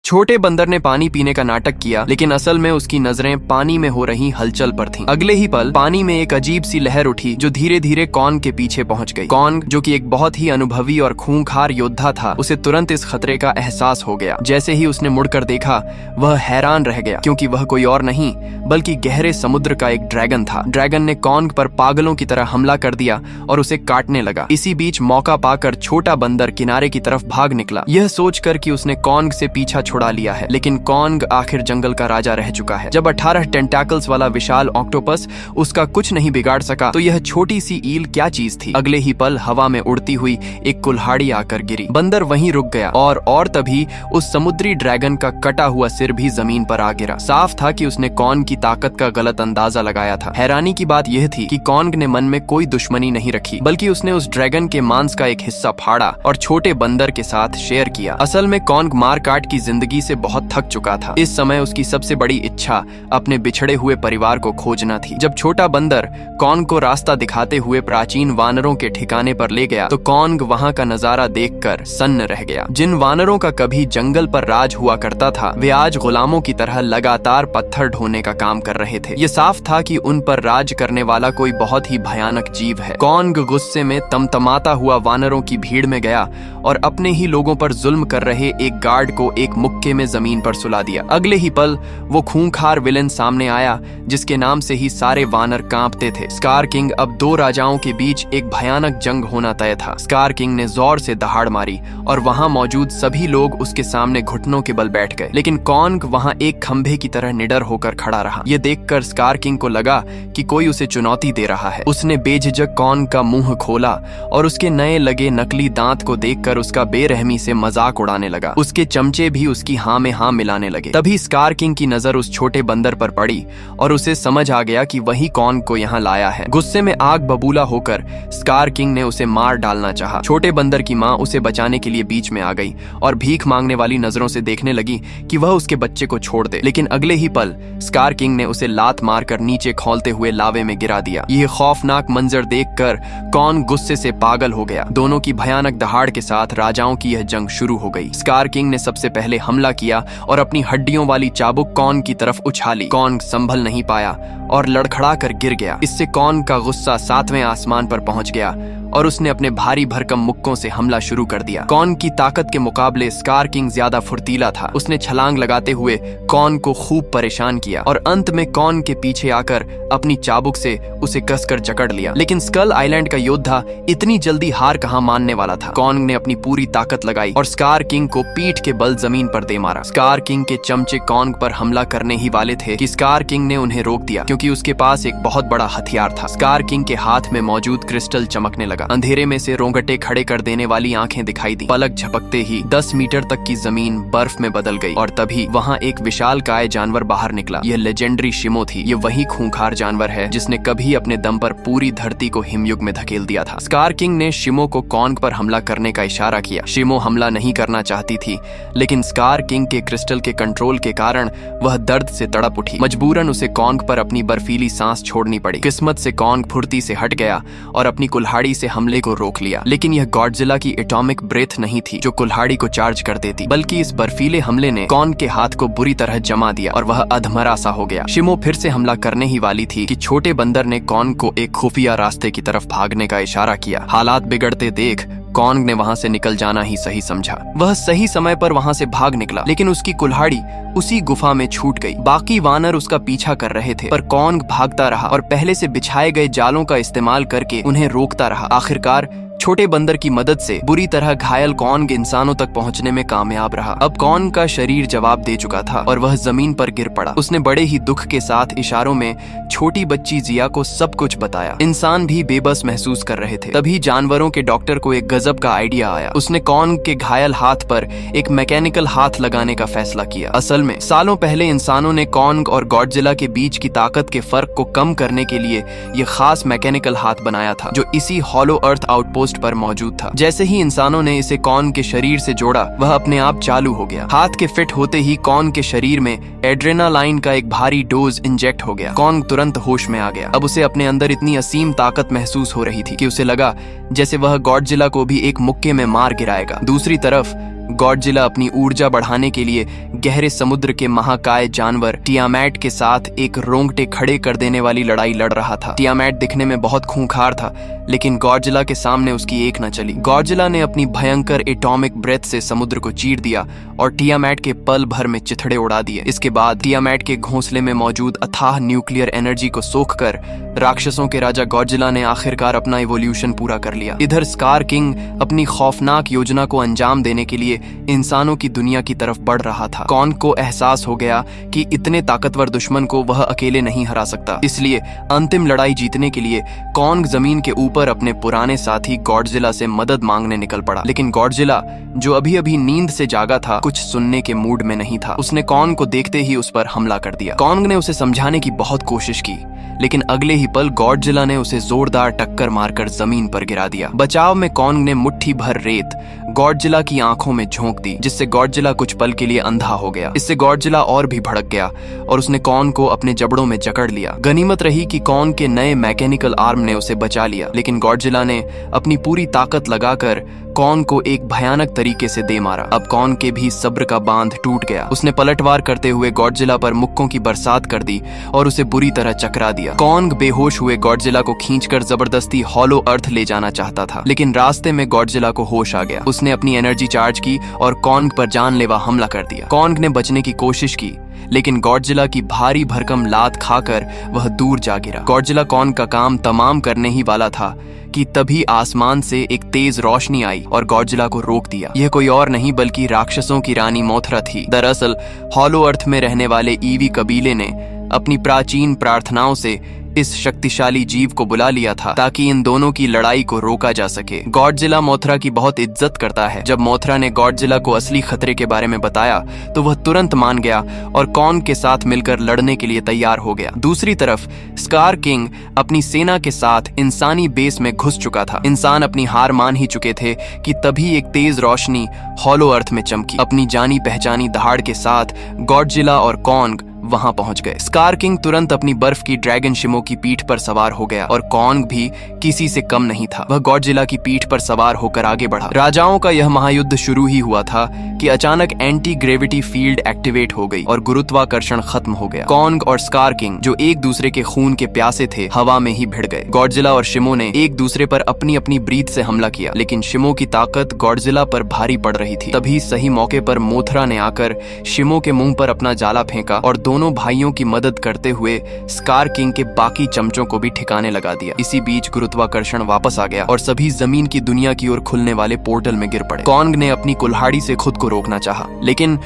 छोटे बंदर ने पानी पीने का नाटक किया, लेकिन असल में उसकी नजरें पानी में हो रही हलचल पर थीं। अगले ही पल पानी में एक अजीब सी लहर उठी जो धीरे धीरे कॉन्ग के पीछे पहुंच गई। कॉन्ग, जो कि एक बहुत ही अनुभवी और खूंखार योद्धा था, उसे तुरंत इस खतरे का एहसास हो गया। जैसे ही उसने मुड़कर देखा, वह हैरान रह गया, क्योंकि वह कोई और नहीं बल्कि गहरे समुद्र का एक ड्रैगन था। ड्रैगन ने कॉन्ग पर पागलों की तरह हमला कर दिया और उसे काटने लगा। इसी बीच मौका पाकर छोटा बंदर किनारे की तरफ भाग निकला, यह सोचकर कि उसने कॉन्ग से पीछा छुड़ा लिया है। लेकिन कॉन्ग आखिर जंगल का राजा रह चुका है। जब 18 टेंटाकल्स वाला विशाल ऑक्टोपस उसका कुछ नहीं बिगाड़ सका, तो यह छोटी सी ईल क्या चीज थी। अगले ही पल हवा में उड़ती हुई एक कुल्हाड़ी आकर गिरी। बंदर वहीं रुक गया और तभी उस समुद्री ड्रैगन का कटा हुआ सिर भी जमीन पर आ गिरा। साफ था कि उसने कॉन्ग की ताकत का गलत अंदाजा लगाया था। हैरानी की बात यह थी कि कॉन्ग ने मन में कोई दुश्मनी नहीं रखी, बल्कि उसने उस ड्रैगन के मांस का एक हिस्सा फाड़ा और छोटे बंदर के साथ शेयर किया। असल में कॉन्ग मारकाट की जिंदगी से बहुत थक चुका था। इस समय उसकी सबसे बड़ी इच्छा अपने बिछड़े हुए परिवार को खोजना थी। जब छोटा बंदर कॉन्ग को रास्ता दिखाते हुए प्राचीन वानरों के ठिकाने पर ले गया, तो कॉन्ग वहां का नजारा देखकर सन्न रह गया। जिन वानरों का कभी जंगल पर राज हुआ करता था, वे आज गुलामों की तरह लगातार पत्थर ढोने का काम कर रहे थे। ये साफ था कि उन पर राज करने वाला कोई बहुत ही भयानक जीव है। कॉन्ग गुस्से में तमतमाता हुआ वानरों की भीड़ में गया और अपने ही लोगों पर जुल्म कर रहे एक गार्ड को एक मुक्के में जमीन पर सुला दिया। अगले ही पल वो खूंखार विलेन सामने आया, जिसके नाम से ही सारे वानर कांपते थे। Scar king. अब दो राजाओं के बीच एक भयानक जंग होना तय था। स्कार किंग ने जोर से दहाड़ मारी और वहां मौजूद सभी लोग उसके सामने घुटनों के बल बैठ गए। लेकिन कॉन्ग वहां एक खंभे की तरह निडर होकर खड़ा रहा। यह देखकर स्कार किंग को लगा कि कोई उसे चुनौती दे रहा है। उसने बेझिझक कॉन्ग का मुंह खोला और उसके नए लगे नकली दांत को देखकर उसका बेरहमी से मजाक उड़ाने लगा। उसके चमचे भी उसकी हाँ में हाँ मिलाने लगे। तभी स्कार किंग की नजर उस छोटे बंदर पर पड़ी और उसे समझ आ गया कि वही कॉन्ग को यहाँ लाया है। गुस्से में आग बबूला होकर स्कार किंग ने उसे मार डालना चाहा। छोटे बंदर की माँ उसे बचाने के लिए बीच में आ गई और भीख मांगने वाली नजरों से देखने लगी कि वह उसके बच्चे को छोड़ दे। लेकिन अगले ही पल स्कार किंग ने उसे लात मारकर नीचे खौलते हुए लावे में गिरा दिया। यह खौफनाक मंजर देखकर कॉन्ग गुस्से से पागल हो गया। दोनों की भयानक दहाड़ के साथ राजाओं की यह जंग शुरू हो गई। स्कार किंग ने सबसे पहले हमला किया और अपनी हड्डियों वाली चाबुक कॉन्ग की तरफ उछाली। कॉन्ग संभल नहीं पाया और लड़खड़ा कर गिर गया। इससे कॉन्ग का गुस्सा 7वें आसमान पर पहुंच गया और उसने अपने भारी भरकम मुक्कों से हमला शुरू कर दिया। कॉन्ग की ताकत के मुकाबले स्कार किंग ज्यादा फुर्तीला था। उसने छलांग लगाते हुए कॉन्ग को खूब परेशान किया और अंत में कॉन्ग के पीछे आकर अपनी चाबुक से उसे कसकर जकड़ लिया। लेकिन स्कल आइलैंड का योद्धा इतनी जल्दी हार कहां मानने वाला था। कॉन्ग ने अपनी पूरी ताकत लगाई और स्कार किंग को पीठ के बल जमीन पर दे मारा। स्कार किंग के चमचे कॉन्ग पर हमला करने ही वाले थे कि स्कार किंग ने उन्हें रोक दिया, क्योंकि उसके पास एक बहुत बड़ा हथियार था। स्कार किंग के हाथ में मौजूद क्रिस्टल चमकने लगा। अंधेरे में से रोंगटे खड़े कर देने वाली आंखें दिखाई दी। पलक झपकते ही 10 मीटर तक की जमीन बर्फ में बदल गई और तभी वहां एक विशालकाय जानवर बाहर निकला। यह लेजेंडरी शिमो थी। यह वही खूंखार जानवर है जिसने कभी अपने दम पर पूरी धरती को हिमयुग में धकेल दिया था। स्कार किंग ने शिमो को कॉन्ग पर हमला करने का इशारा किया। शिमो हमला नहीं करना चाहती थी, लेकिन स्कार किंग के क्रिस्टल के कंट्रोल के कारण वह दर्द से तड़प उठी। मजबूरन उसे कॉन्ग पर अपनी बर्फीली सांस छोड़नी पड़ी। किस्मत से कॉन्ग फुर्ती से हट गया और अपनी कुल्हाड़ी से हमले को रोक लिया। लेकिन यह गॉडजिला की एटॉमिक ब्रेथ नहीं थी जो कुल्हाड़ी को चार्ज कर देती, बल्कि इस बर्फीले हमले ने कॉन्ग के हाथ को बुरी तरह जमा दिया और वह अधमरा सा हो गया। शिमो फिर से हमला करने ही वाली थी कि छोटे बंदर ने कॉन्ग को एक खुफिया रास्ते की तरफ भागने का इशारा किया। हालात बिगड़ते देख कॉन्ग ने वहां से निकल जाना ही सही समझा। वह सही समय पर वहां से भाग निकला, लेकिन उसकी कुल्हाड़ी उसी गुफा में छूट गई। बाकी वानर उसका पीछा कर रहे थे, पर कॉन्ग भागता रहा और पहले से बिछाए गए जालों का इस्तेमाल करके उन्हें रोकता रहा। आखिरकार छोटे बंदर की मदद से बुरी तरह घायल कॉन्ग इंसानों तक पहुंचने में कामयाब रहा। अब कॉन्ग का शरीर जवाब दे चुका था और वह जमीन पर गिर पड़ा। उसने बड़े ही दुख के साथ इशारों में छोटी बच्ची जिया को सब कुछ बताया। इंसान भी बेबस महसूस कर रहे थे। तभी जानवरों के डॉक्टर को एक गजब का आइडिया आया। उसने कॉन्ग के घायल हाथ पर एक मैकेनिकल हाथ लगाने का फैसला किया। असल में सालों पहले इंसानों ने कॉन्ग और गॉडजिला के बीच की ताकत के फर्क को कम करने के लिए ये खास मैकेनिकल हाथ बनाया था, जो इसी हॉलो अर्थ आउटपोस्ट पर मौजूद था। जैसे ही इंसानों ने इसे कॉन्ग के शरीर से जोड़ा, वह अपने आप चालू हो गया। हाथ के फिट होते ही कॉन्ग के शरीर में एड्रेनालाइन का एक भारी डोज इंजेक्ट हो गया। कॉन्ग तुरंत होश में आ गया। अब उसे अपने अंदर इतनी असीम ताकत महसूस हो रही थी कि उसे लगा जैसे वह गॉडजिला को भी एक मुक्के में मार गिराएगा। दूसरी तरफ गॉडजिला अपनी ऊर्जा बढ़ाने के लिए गहरे समुद्र के महाकाय जानवर टियामैट के साथ एक रोंगटे खड़े कर देने वाली लड़ाई लड़ रहा था। टियामैट दिखने में बहुत खूंखार था, लेकिन गॉडजिला के सामने उसकी एक न चली। गॉडजिला ने अपनी भयंकर एटॉमिक ब्रेथ से समुद्र को चीर दिया और टियामैट के पल भर में चिथड़े उड़ा दिए। इसके बाद टियामैट के घोंसले में मौजूद अथाह न्यूक्लियर एनर्जी को सोखकर राक्षसों के राजा गॉडजिला ने आखिरकार अपना इवोल्यूशन पूरा कर लिया। इधर स्कार किंग अपनी खौफनाक योजना को अंजाम देने के लिए इंसानों की दुनिया की तरफ बढ़ रहा था। कॉन्ग को एहसास हो गया कि इतने ताकतवर दुश्मन को वह अकेले नहीं हरा सकता, इसलिए अंतिम लड़ाई जीतने के लिए कॉन्ग जमीन के ऊपर अपने पुराने साथी गॉडजिला से मदद मांगने निकल पड़ा। लेकिन गॉडजिला, जो अभी अभी नींद से जागा था, कुछ सुनने के मूड में नहीं था। उसने कॉन्ग को देखते ही उस पर हमला कर दिया। कॉन्ग ने उसे समझाने की बहुत कोशिश की, लेकिन अगले ही पल गॉडजिला ने उसे जोरदार टक्कर मारकर जमीन पर गिरा दिया। बचाव में कॉन्ग ने मुट्ठी भर रेत गॉडजिला की आंखों में झोंक दी, जिससे गॉडजिला कुछ पल के लिए अंधा हो गया। इससे गॉडजिला और भी भड़क गया और उसने कॉन्ग को अपने जबड़ों में जकड़ लिया। गनीमत रही कि कॉन्ग के नए मैकेनिकल आर्म ने उसे बचा लिया, लेकिन गॉडजिला ने अपनी पूरी ताकत लगाकर कॉन्ग को एक भयानक तरीके से दे मारा। अब कॉन्ग के भी सब्र का बांध टूट गया। उसने पलटवार करते हुए गॉडजिला पर मुक्कों की बरसात कर दी और उसे बुरी तरह चकरा दिया। कॉन्ग बेहोश हुए गॉडजिला को खींचकर जबरदस्ती हॉलो अर्थ ले जाना चाहता था, लेकिन रास्ते में गॉडजिला को होश आ गया। उसने अपनी एनर्जी चार्ज की और कॉन्ग पर जानलेवा हमला कर दिया। कॉन्ग ने बचने की कोशिश की, लेकिन गॉडजिला की भारी भरकम लात खाकर वह दूर जा गिरा। गॉडजिला कॉन्ग का काम तमाम करने ही वाला था कि तभी आसमान से एक तेज रोशनी आई और गॉडजिला को रोक दिया। यह कोई और नहीं बल्कि राक्षसों की रानी मोथरा थी। दरअसल हॉलो अर्थ में रहने वाले ईवी कबीले ने अपनी प्राचीन प्रार्थनाओं से इस शक्तिशाली जीव को बुला लिया था ताकि इन दोनों की लड़ाई को रोका जा सके। गॉडजिला मोथरा की बहुत इज्जत करता है। जब मोथरा ने गॉडजिला को असली खतरे के बारे में बताया तो वह तुरंत मान गया और कॉन्ग के साथ मिलकर लड़ने के लिए तैयार हो गया। दूसरी तरफ स्कार किंग अपनी सेना के साथ इंसानी बेस में घुस चुका था। इंसान अपनी हार मान ही चुके थे कि तभी एक तेज रोशनी हॉलो अर्थ में चमकी। अपनी जानी पहचानी दहाड़ के साथ गॉडजिला और कॉन्ग वहां पहुंच गए। स्कार किंग तुरंत अपनी बर्फ की ड्रैगन शिमो की पीठ पर सवार हो गया और कॉन्ग भी किसी से कम नहीं था। वह गॉडजिला की पीठ पर सवार होकर आगे बढ़ा। राजाओं का यह महायुद्ध शुरू ही हुआ था कि अचानक एंटी ग्रेविटी फील्ड एक्टिवेट हो गई और गुरुत्वाकर्षण खत्म हो गया। कॉन्ग और स्कार किंग, जो एक दूसरे के खून के प्यासे थे, हवा में ही भिड़ गए। गॉडजिला और शिमो ने एक दूसरे पर अपनी अपनी ब्रीथ से हमला किया, लेकिन शिमो की ताकत गॉडजिला पर भारी पड़ रही थी। तभी सही मौके पर मोथरा ने आकर शिमो के मुंह पर अपना जाला फेंका और दोनों भाइयों की मदद करते हुए स्कार किंग के बाकी चमचों को भी ठिकाने लगा दिया। इसी बीच गुरुत्वाकर्षण वापस आ गया और सभी जमीन की दुनिया की ओर खुलने वाले पोर्टल में गिर पड़े। कॉन्ग ने अपनी कुल्हाड़ी से खुद को रोकना चाहा, लेकिन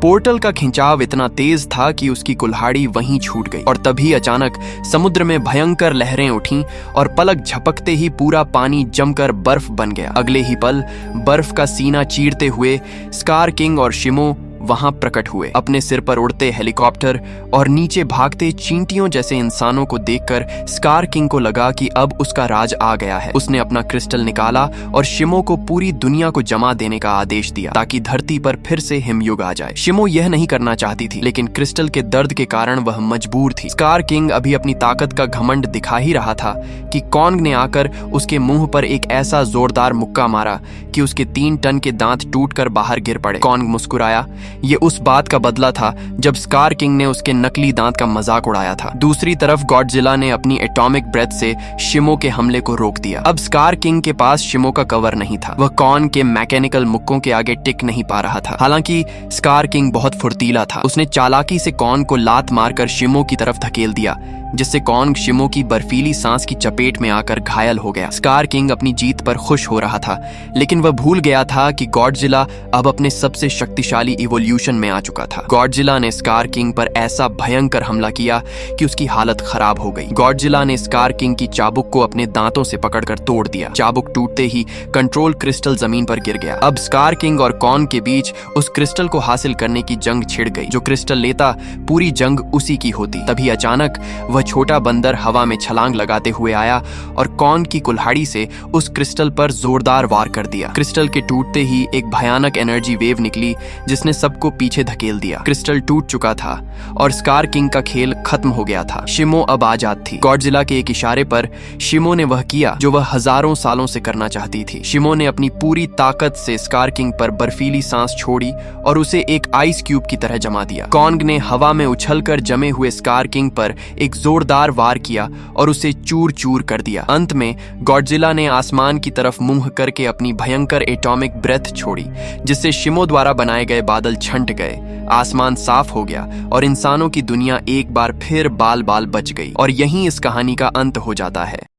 पोर्टल का खिंचाव इतना तेज था कि उसकी कुल्हाड़ी वहीं छूट गई और तभी अचानक समुद्र में भयंकर लहरें उठीं और पलक झपकते ही पूरा पानी जमकर बर्फ बन गया। अगले ही पल बर्फ का सीना चीरते हुए स्कार किंग और शिमो वहां प्रकट हुए। अपने सिर पर उड़ते हेलीकॉप्टर और नीचे भागते चींटियों जैसे इंसानों को देखकर स्कार किंग को लगा कि अब उसका राज आ गया है। उसने अपना क्रिस्टल निकाला और शिमो को पूरी दुनिया को जमा देने का आदेश दिया ताकि धरती पर फिर से हिमयुग आ जाए। शिमो यह नहीं करना चाहती थी, लेकिन क्रिस्टल के दर्द के कारण वह मजबूर थी। स्कार किंग अभी अपनी ताकत का घमंड दिखा ही रहा था कि कॉन्ग ने आकर उसके मुंह पर एक ऐसा जोरदार मुक्का मारा कि उसके 3 टन के दांत टूटकर बाहर गिर पड़े। कॉन्ग मुस्कुराया। ये उस बात का बदला था जब स्कार किंग ने उसके नकली दांत का मजाक उड़ाया था। दूसरी तरफ गॉडजिला ने अपनी एटॉमिक ब्रेथ से शिमो के हमले को रोक दिया। अब स्कार किंग के पास शिमो का कवर नहीं था। वह कॉन्ग के मैकेनिकल मुक्कों के आगे टिक नहीं पा रहा था। हालांकि स्कार किंग बहुत फुर्तीला था। उसने चालाकी से कॉन्ग को लात मारकर शिमो की तरफ धकेल दिया, जिससे कॉन्ग शिमो की बर्फीली सांस की चपेट में आकर घायल हो गया। स्कार किंग अपनी जीत पर खुश हो रहा था, लेकिन वह भूल गया था कि गॉडजिला अब अपने सबसे शक्तिशाली इवोल्यूशन में आ चुका था। गॉडजिला ने स्कार किंग पर ऐसा भयंकर हमला किया कि उसकी हालत खराब हो गई। गॉडजिला ने स्कार किंग की चाबुक को अपने दांतों से पकड़कर तोड़ दिया। चाबुक टूटते ही कंट्रोल क्रिस्टल जमीन पर गिर गया। अब स्कार किंग और कॉन्ग के बीच उस क्रिस्टल को हासिल करने की जंग छिड़ गई। जो क्रिस्टल लेता, पूरी जंग उसी की होती। तभी अचानक वह छोटा बंदर हवा में छलांग लगाते हुए आया और कॉन्ग की कुल्हाड़ी से उस क्रिस्टल पर जोरदार वार कर दिया। क्रिस्टल के टूटते ही एक भयानक एनर्जी वेव निकली जिसने सबको पीछे धकेल दिया। क्रिस्टल टूट चुका था और स्कार किंग का खेल खत्म हो गया था। शिमो अब आजाद थी। गॉडजिला के एक इशारे पर शिमो ने वह किया जो वह हजारों सालों से करना चाहती थी। शिमो ने अपनी पूरी ताकत से स्कार किंग पर बर्फीली सांस छोड़ी और उसे एक आइस क्यूब की तरह जमा दिया। कॉन्ग ने हवा में उछलकर जमे हुए स्कार किंग पर एक जोरदार वार किया और उसे चूर चूर कर दिया। अंत में गॉडजिला ने आसमान की तरफ मुंह करके अपनी भयंकर एटॉमिक ब्रेथ छोड़ी जिससे शिमो द्वारा बनाए गए बादल छंट गए। आसमान साफ हो गया और इंसानों की दुनिया एक बार फिर बाल बाल बच गई। और यहीं इस कहानी का अंत हो जाता है।